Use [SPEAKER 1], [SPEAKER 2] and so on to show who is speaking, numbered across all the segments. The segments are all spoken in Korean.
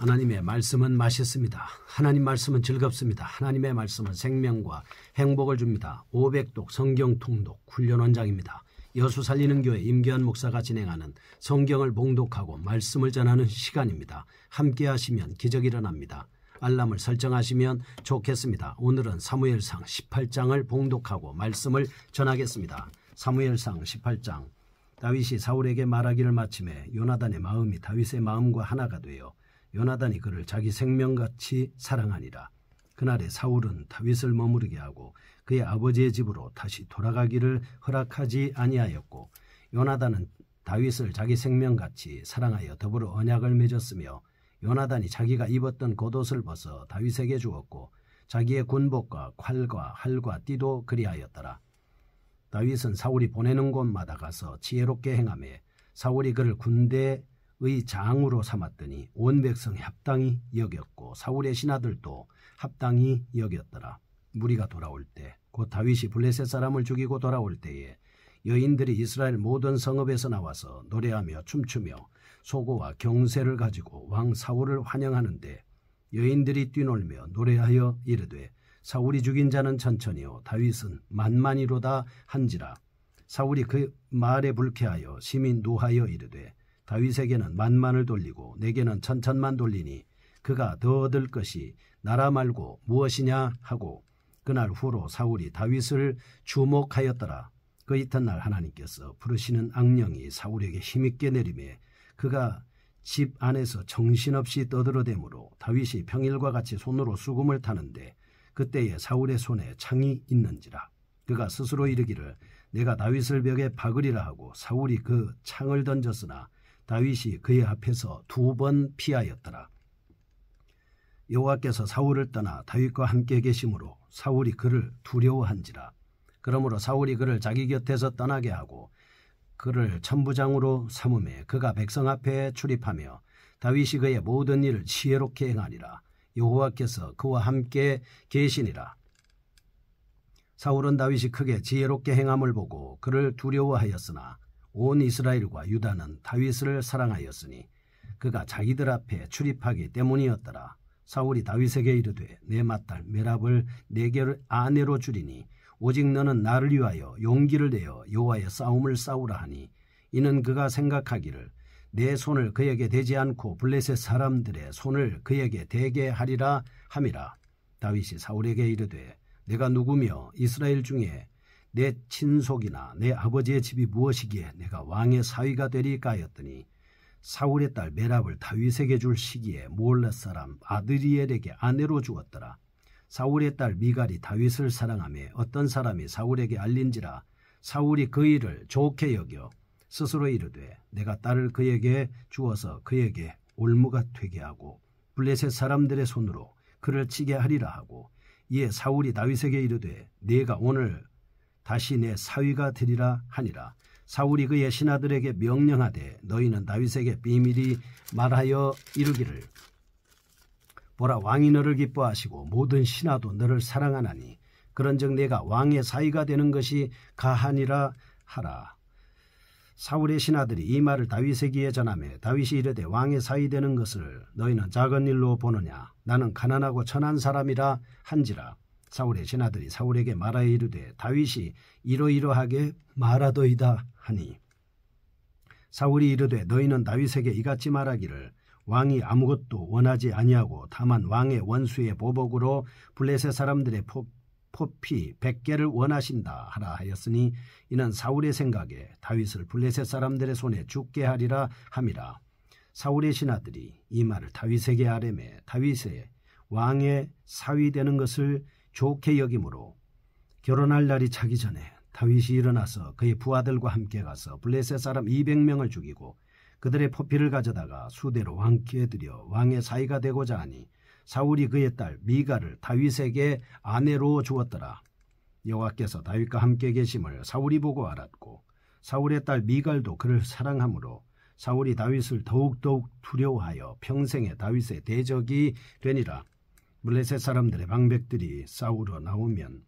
[SPEAKER 1] 하나님의 말씀은 맛있습니다. 하나님 말씀은 즐겁습니다. 하나님의 말씀은 생명과 행복을 줍니다. 500독 성경 통독 훈련 원장입니다. 여수 살리는 교회 임기환 목사가 진행하는 성경을 봉독하고 말씀을 전하는 시간입니다. 함께 하시면 기적이 일어납니다. 알람을 설정하시면 좋겠습니다. 오늘은 사무엘상 18장을 봉독하고 말씀을 전하겠습니다. 사무엘상 18장. 다윗이 사울에게 말하기를 마침에 요나단의 마음이 다윗의 마음과 하나가 되어 요나단이 그를 자기 생명같이 사랑하니라. 그날에 사울은 다윗을 머무르게 하고 그의 아버지의 집으로 다시 돌아가기를 허락하지 아니하였고, 요나단은 다윗을 자기 생명같이 사랑하여 더불어 언약을 맺었으며, 요나단이 자기가 입었던 겉옷을 벗어 다윗에게 주었고 자기의 군복과 칼과 활과 띠도 그리하였더라. 다윗은 사울이 보내는 곳마다 가서 지혜롭게 행하매 사울이 그를 군대의 장으로 삼았더니 온 백성이 합당히 여겼고 사울의 신하들도 합당히 여겼더라. 무리가 돌아올 때 곧 다윗이 블레셋 사람을 죽이고 돌아올 때에 여인들이 이스라엘 모든 성읍에서 나와서 노래하며 춤추며 소고와 경세를 가지고 왕 사울을 환영하는데, 여인들이 뛰놀며 노래하여 이르되 사울이 죽인 자는 천천히요 다윗은 만만이로다 한지라. 사울이 그 말에 불쾌하여 심히 노하여 이르되 다윗에게는 만만을 돌리고 내게는 천천만 돌리니 그가 더 얻을 것이 나라 말고 무엇이냐 하고, 그날 후로 사울이 다윗을 주목하였더라. 그 이튿날 하나님께서 부르시는 악령이 사울에게 힘있게 내리매 그가 집 안에서 정신없이 떠들어대므로 다윗이 평일과 같이 손으로 수금을 타는데 그때에 사울의 손에 창이 있는지라. 그가 스스로 이르기를 내가 다윗을 벽에 박으리라 하고 사울이 그 창을 던졌으나 다윗이 그의 앞에서 2번 피하였더라. 여호와께서 사울을 떠나 다윗과 함께 계심으로 사울이 그를 두려워한지라. 그러므로 사울이 그를 자기 곁에서 떠나게 하고 그를 천부장으로 삼음에 그가 백성 앞에 출입하며 다윗이 그의 모든 일을 지혜롭게 행하니라. 여호와께서 그와 함께 계시니라. 사울은 다윗이 크게 지혜롭게 행함을 보고 그를 두려워하였으나 온 이스라엘과 유다는 다윗을 사랑하였으니 그가 자기들 앞에 출입하기 때문이었더라. 사울이 다윗에게 이르되 내 맏딸 메랍을 내게 아내로 주리니 오직 너는 나를 위하여 용기를 내어 여호와의 싸움을 싸우라 하니, 이는 그가 생각하기를 내 손을 그에게 대지 않고 블레셋 사람들의 손을 그에게 대게 하리라 함이라. 다윗이 사울에게 이르되 내가 누구며 이스라엘 중에 내 친속이나 내 아버지의 집이 무엇이기에 내가 왕의 사위가 되리까 하였더니, 사울의 딸 메랍을 다윗에게 줄 시기에 모올렛 사람 아드리엘에게 아내로 주었더라. 사울의 딸 미갈이 다윗을 사랑하며 어떤 사람이 사울에게 알린지라. 사울이 그 일을 좋게 여겨 스스로 이르되 내가 딸을 그에게 주어서 그에게 올무가 되게 하고 블레셋 사람들의 손으로 그를 치게 하리라 하고, 이에 사울이 다윗에게 이르되 네가 오늘 다시 내 사위가 되리라 하니라. 사울이 그의 신하들에게 명령하되 너희는 다윗에게 비밀히 말하여 이르기를 보라, 왕이 너를 기뻐하시고 모든 신하도 너를 사랑하나니 그런즉 내가 왕의 사위가 되는 것이 가하니라 하라. 사울의 신하들이 이 말을 다윗에게 전하매 다윗이 이르되 왕의 사위 되는 것을 너희는 작은 일로 보느냐, 나는 가난하고 천한 사람이라 한지라. 사울의 신하들이 사울에게 말하여 이르되 다윗이 이러이러하게 말하더이다 하니, 사울이 이르되 너희는 다윗에게 이같이 말하기를 왕이 아무것도 원하지 아니하고 다만 왕의 원수의 보복으로 블레셋 사람들의 포피 100개를 원하신다 하라 하였으니, 이는 사울의 생각에 다윗을 블레셋 사람들의 손에 죽게 하리라 함이라. 사울의 신하들이 이 말을 다윗에게 아뢰매 다윗의 왕의 사위 되는 것을 좋게 여김으로 결혼할 날이 차기 전에 다윗이 일어나서 그의 부하들과 함께 가서 블레셋 사람 200명을 죽이고 그들의 포피를 가져다가 수대로 왕께 드려 왕의 사위가 되고자 하니, 사울이 그의 딸 미갈을 다윗에게 아내로 주었더라. 여호와께서 다윗과 함께 계심을 사울이 보고 알았고 사울의 딸 미갈도 그를 사랑하므로 사울이 다윗을 더욱더욱 두려워하여 평생에 다윗의 대적이 되니라. 블레셋 사람들의 방백들이 싸우러 나오면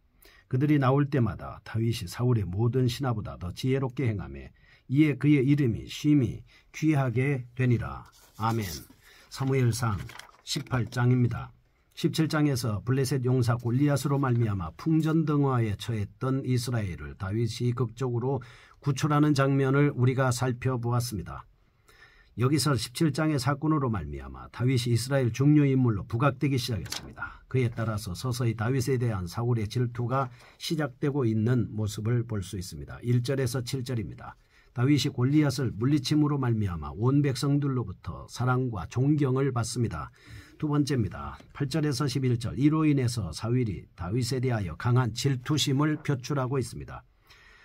[SPEAKER 1] 그들이 나올 때마다 다윗이 사울의 모든 신하보다 더 지혜롭게 행하며 이에 그의 이름이 심히 귀하게 되니라. 아멘. 사무엘상 18장입니다. 17장에서 블레셋 용사 골리앗으로 말미암아 풍전등화에 처했던 이스라엘을 다윗이 극적으로 구출하는 장면을 우리가 살펴보았습니다. 여기서 17장의 사건으로 말미암아 다윗이 이스라엘 중요 인물로 부각되기 시작했습니다. 그에 따라서 서서히 다윗에 대한 사울의 질투가 시작되고 있는 모습을 볼 수 있습니다. 1절에서 7절입니다. 다윗이 골리앗을 물리침으로 말미암아 온 백성들로부터 사랑과 존경을 받습니다. 두 번째입니다. 8절에서 11절 이로 인해서 사울이 다윗에 대하여 강한 질투심을 표출하고 있습니다.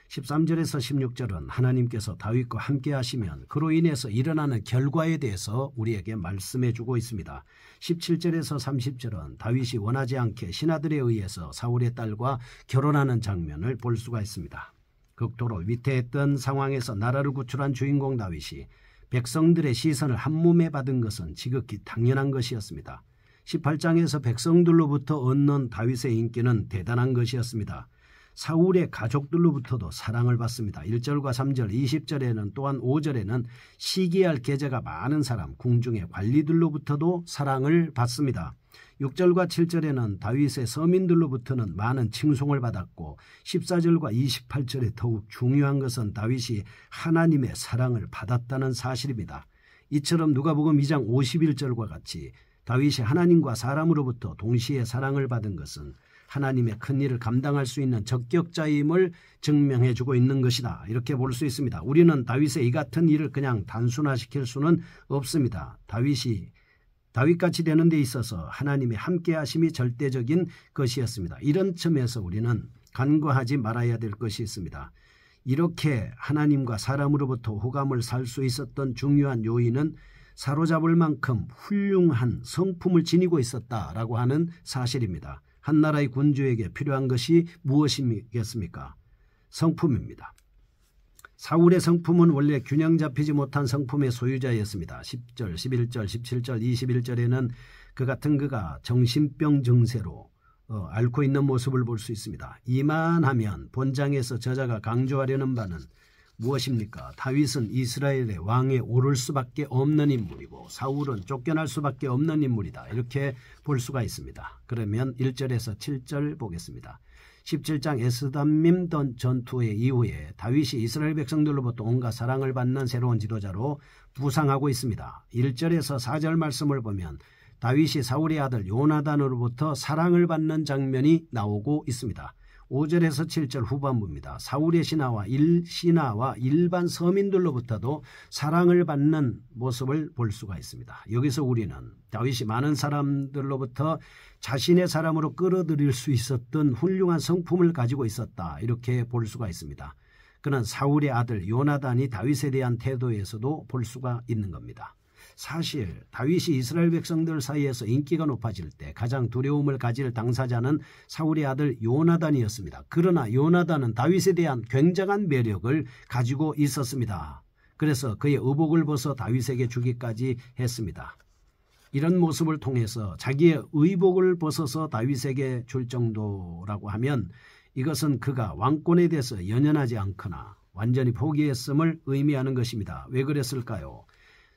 [SPEAKER 1] 13절에서 16절은 하나님께서 다윗과 함께 하시면 그로 인해서 일어나는 결과에 대해서 우리에게 말씀해 주고 있습니다. 17절에서 30절은 다윗이 원하지 않게 신하들에 의해서 사울의 딸과 결혼하는 장면을 볼 수가 있습니다. 극도로 위태했던 상황에서 나라를 구출한 주인공 다윗이 백성들의 시선을 한몸에 받은 것은 지극히 당연한 것이었습니다. 18장에서 백성들로부터 얻는 다윗의 인기는 대단한 것이었습니다. 사울의 가족들로부터도 사랑을 받습니다. 1절과 3절, 20절에는 또한 5절에는 시기할 계제가 많은 사람, 궁중의 관리들로부터도 사랑을 받습니다. 6절과 7절에는 다윗의 서민들로부터는 많은 칭송을 받았고 14절과 28절에 더욱 중요한 것은 다윗이 하나님의 사랑을 받았다는 사실입니다. 이처럼 누가복음 2장 51절과 같이 다윗이 하나님과 사람으로부터 동시에 사랑을 받은 것은 하나님의 큰 일을 감당할 수 있는 적격자임을 증명해 주고 있는 것이다. 이렇게 볼 수 있습니다. 우리는 다윗의 이 같은 일을 그냥 단순화시킬 수는 없습니다. 다윗같이 되는 데 있어서 하나님의 함께하심이 절대적인 것이었습니다. 이런 점에서 우리는 간과하지 말아야 될 것이 있습니다. 이렇게 하나님과 사람으로부터 호감을 살 수 있었던 중요한 요인은 사로잡을 만큼 훌륭한 성품을 지니고 있었다라고 하는 사실입니다. 한 나라의 군주에게 필요한 것이 무엇이겠습니까? 성품입니다. 사울의 성품은 원래 균형 잡히지 못한 성품의 소유자였습니다. 10절, 11절, 17절, 21절에는 그가 정신병 증세로 앓고 있는 모습을 볼 수 있습니다. 이만하면 본장에서 저자가 강조하려는 바는 무엇입니까? 다윗은 이스라엘의 왕에 오를 수밖에 없는 인물이고 사울은 쫓겨날 수밖에 없는 인물이다. 이렇게 볼 수가 있습니다. 그러면 1절에서 7절 보겠습니다. 17장 에스담밈 전투의 이후에 다윗이 이스라엘 백성들로부터 온갖 사랑을 받는 새로운 지도자로 부상하고 있습니다. 1절에서 4절 말씀을 보면 다윗이 사울의 아들 요나단으로부터 사랑을 받는 장면이 나오고 있습니다. 5절에서 7절 후반부입니다. 사울의 신하와 일반 서민들로부터도 사랑을 받는 모습을 볼 수가 있습니다. 여기서 우리는 다윗이 많은 사람들로부터 자신의 사람으로 끌어들일 수 있었던 훌륭한 성품을 가지고 있었다. 이렇게 볼 수가 있습니다. 그는 사울의 아들 요나단이 다윗에 대한 태도에서도 볼 수가 있는 겁니다. 사실 다윗이 이스라엘 백성들 사이에서 인기가 높아질 때 가장 두려움을 가질 당사자는 사울의 아들 요나단이었습니다. 그러나 요나단은 다윗에 대한 굉장한 매력을 가지고 있었습니다. 그래서 그의 의복을 벗어 다윗에게 주기까지 했습니다. 이런 모습을 통해서 자기의 의복을 벗어서 다윗에게 줄 정도라고 하면 이것은 그가 왕권에 대해서 연연하지 않거나 완전히 포기했음을 의미하는 것입니다. 왜 그랬을까요?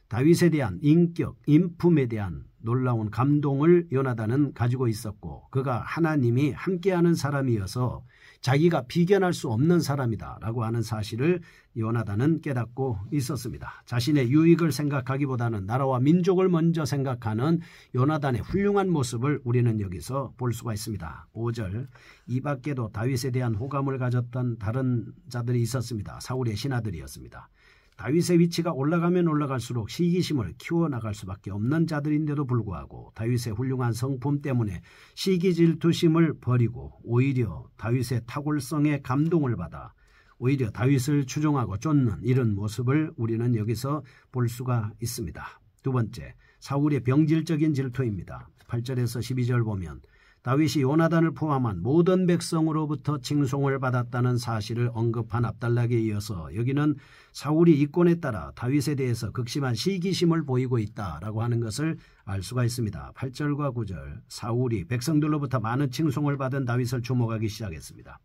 [SPEAKER 1] 다윗에 대한 인격, 인품에 대한 놀라운 감동을 요나단은 가지고 있었고 그가 하나님이 함께하는 사람이어서 자기가 비견할 수 없는 사람이다라고 하는 사실을 요나단은 깨닫고 있었습니다. 자신의 유익을 생각하기보다는 나라와 민족을 먼저 생각하는 요나단의 훌륭한 모습을 우리는 여기서 볼 수가 있습니다. 5절 이 밖에도 다윗에 대한 호감을 가졌던 다른 자들이 있었습니다. 사울의 신하들이었습니다. 다윗의 위치가 올라가면 올라갈수록 시기심을 키워나갈 수밖에 없는 자들인데도 불구하고 다윗의 훌륭한 성품 때문에 시기질투심을 버리고 오히려 다윗의 탁월성에 감동을 받아 오히려 다윗을 추종하고 쫓는 이런 모습을 우리는 여기서 볼 수가 있습니다. 두 번째, 사울의 병질적인 질투입니다. 8절에서 12절 보면 다윗이 요나단을 포함한 모든 백성으로부터 칭송을 받았다는 사실을 언급한 압달락에 이어서 여기는 사울이 이권에 따라 다윗에 대해서 극심한 시기심을 보이고 있다라고 하는 것을 알 수가 있습니다. 8절과 9절 사울이 백성들로부터 많은 칭송을 받은 다윗을 주목하기 시작했습니다.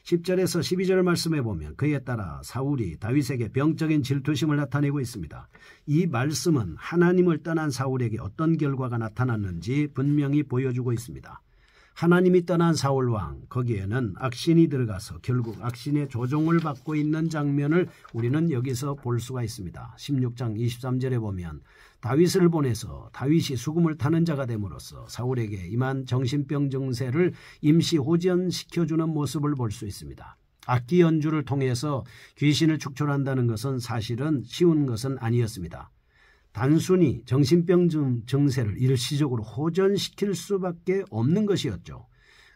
[SPEAKER 1] 10절에서 12절 말씀에 보면 그에 따라 사울이 다윗에게 병적인 질투심을 나타내고 있습니다. 이 말씀은 하나님을 떠난 사울에게 어떤 결과가 나타났는지 분명히 보여주고 있습니다. 하나님이 떠난 사울왕, 거기에는 악신이 들어가서 결국 악신의 조종을 받고 있는 장면을 우리는 여기서 볼 수가 있습니다. 16장 23절에 보면 다윗을 보내서 다윗이 수금을 타는 자가 됨으로써 사울에게 임한 정신병 증세를 임시 호전시켜주는 모습을 볼 수 있습니다. 악기 연주를 통해서 귀신을 축출한다는 것은 사실은 쉬운 것은 아니었습니다. 단순히 정신병 증세를 일시적으로 호전시킬 수밖에 없는 것이었죠.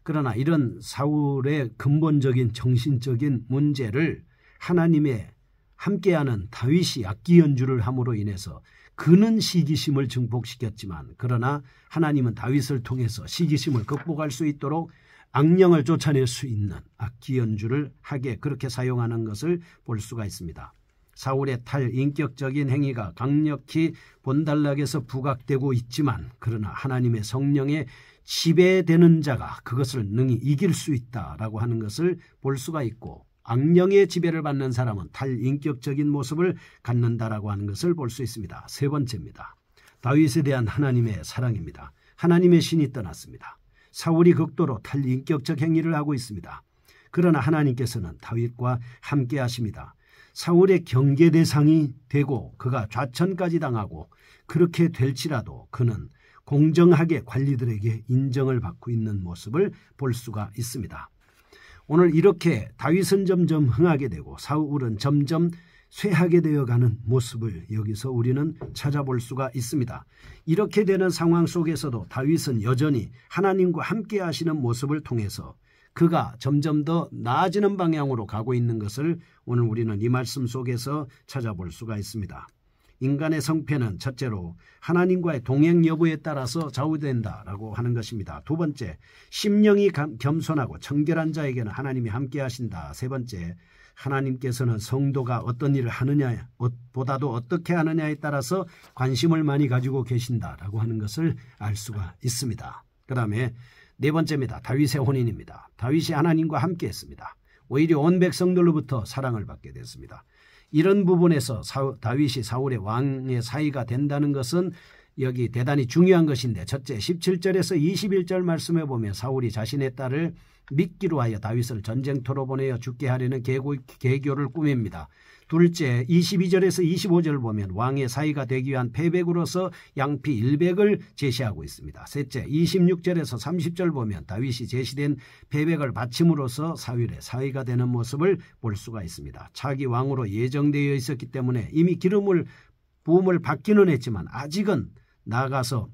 [SPEAKER 1] 그러나 이런 사울의 근본적인 정신적인 문제를 하나님의 함께하는 다윗이 악기 연주를 함으로 인해서 그는 시기심을 증폭시켰지만 그러나 하나님은 다윗을 통해서 시기심을 극복할 수 있도록 악령을 쫓아낼 수 있는 악기 연주를 하게 그렇게 사용하는 것을 볼 수가 있습니다. 사울의 탈인격적인 행위가 강력히 본달락에서 부각되고 있지만 그러나 하나님의 성령에 지배되는 자가 그것을 능히 이길 수 있다라고 하는 것을 볼 수가 있고 악령의 지배를 받는 사람은 탈인격적인 모습을 갖는다라고 하는 것을 볼 수 있습니다. 세 번째입니다. 다윗에 대한 하나님의 사랑입니다. 하나님의 신이 떠났습니다. 사울이 극도로 탈인격적 행위를 하고 있습니다. 그러나 하나님께서는 다윗과 함께 하십니다. 사울의 경계 대상이 되고 그가 좌천까지 당하고 그렇게 될지라도 그는 공정하게 관리들에게 인정을 받고 있는 모습을 볼 수가 있습니다. 오늘 이렇게 다윗은 점점 흥하게 되고 사울은 점점 쇠하게 되어가는 모습을 여기서 우리는 찾아볼 수가 있습니다. 이렇게 되는 상황 속에서도 다윗은 여전히 하나님과 함께 하시는 모습을 통해서 그가 점점 더 나아지는 방향으로 가고 있는 것을 오늘 우리는 이 말씀 속에서 찾아볼 수가 있습니다. 인간의 성패는 첫째로 하나님과의 동행 여부에 따라서 좌우된다라고 하는 것입니다. 두 번째, 심령이 겸손하고 청결한 자에게는 하나님이 함께 하신다. 세 번째, 하나님께서는 성도가 어떤 일을 하느냐 보다도 어떻게 하느냐에 따라서 관심을 많이 가지고 계신다라고 하는 것을 알 수가 있습니다. 그 다음에 네 번째입니다. 다윗의 혼인입니다. 다윗이 하나님과 함께 했습니다. 오히려 온 백성들로부터 사랑을 받게 됐습니다. 이런 부분에서 다윗이 사울의 왕의 사이가 된다는 것은 여기 대단히 중요한 것인데 첫째 17절에서 21절 말씀에 보면 사울이 자신의 딸을 믿기로 하여 다윗을 전쟁터로 보내어 죽게 하려는 계교를 꾸밉니다. 둘째 22절에서 25절 보면 왕의 사이가 되기 위한 패백으로서 양피 100을 제시하고 있습니다. 셋째 26절에서 30절 보면 다윗이 제시된 패백을 바침으로써 사울의 사이가 되는 모습을 볼 수가 있습니다. 차기 왕으로 예정되어 있었기 때문에 이미 부음을 받기는 했지만 아직은 나아가서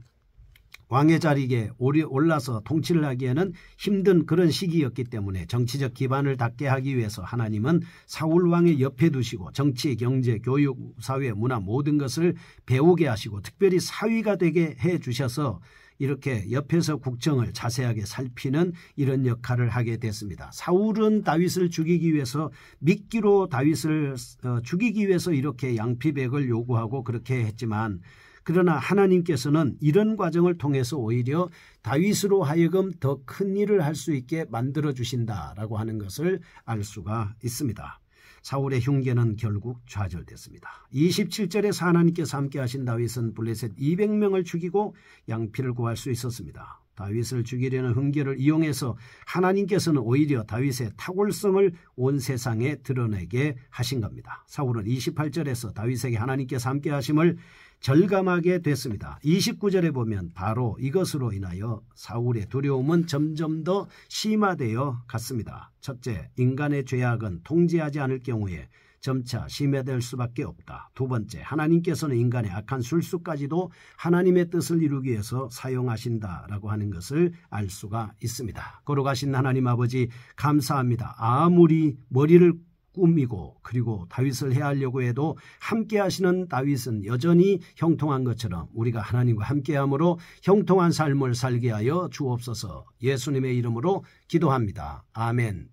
[SPEAKER 1] 왕의 자리에 올라서 통치를 하기에는 힘든 그런 시기였기 때문에 정치적 기반을 닦게 하기 위해서 하나님은 사울 왕의 옆에 두시고 정치, 경제, 교육, 사회, 문화 모든 것을 배우게 하시고 특별히 사위가 되게 해 주셔서 이렇게 옆에서 국정을 자세하게 살피는 이런 역할을 하게 됐습니다. 사울은 다윗을 죽이기 위해서 미끼로 다윗을 죽이기 위해서 이렇게 양피백을 요구하고 그렇게 했지만 그러나 하나님께서는 이런 과정을 통해서 오히려 다윗으로 하여금 더 큰 일을 할 수 있게 만들어 주신다라고 하는 것을 알 수가 있습니다. 사울의 흉계는 결국 좌절됐습니다. 27절에서 하나님께서 함께 하신 다윗은 블레셋 200명을 죽이고 양피를 구할 수 있었습니다. 다윗을 죽이려는 흉계를 이용해서 하나님께서는 오히려 다윗의 탁월성을 온 세상에 드러내게 하신 겁니다. 사울은 28절에서 다윗에게 하나님께서 함께 하심을 절감하게 됐습니다. 29절에 보면 바로 이것으로 인하여 사울의 두려움은 점점 더 심화되어 갔습니다. 첫째, 인간의 죄악은 통제하지 않을 경우에 점차 심화될 수밖에 없다. 두 번째, 하나님께서는 인간의 악한 술수까지도 하나님의 뜻을 이루기 위해서 사용하신다라고 하는 것을 알 수가 있습니다. 거룩하신 하나님 아버지 감사합니다. 아무리 머리를 꾸미고 그리고 다윗을 해하려고 해도 함께 하시는 다윗은 여전히 형통한 것처럼 우리가 하나님과 함께함으로 형통한 삶을 살게 하여 주옵소서. 예수님의 이름으로 기도합니다. 아멘.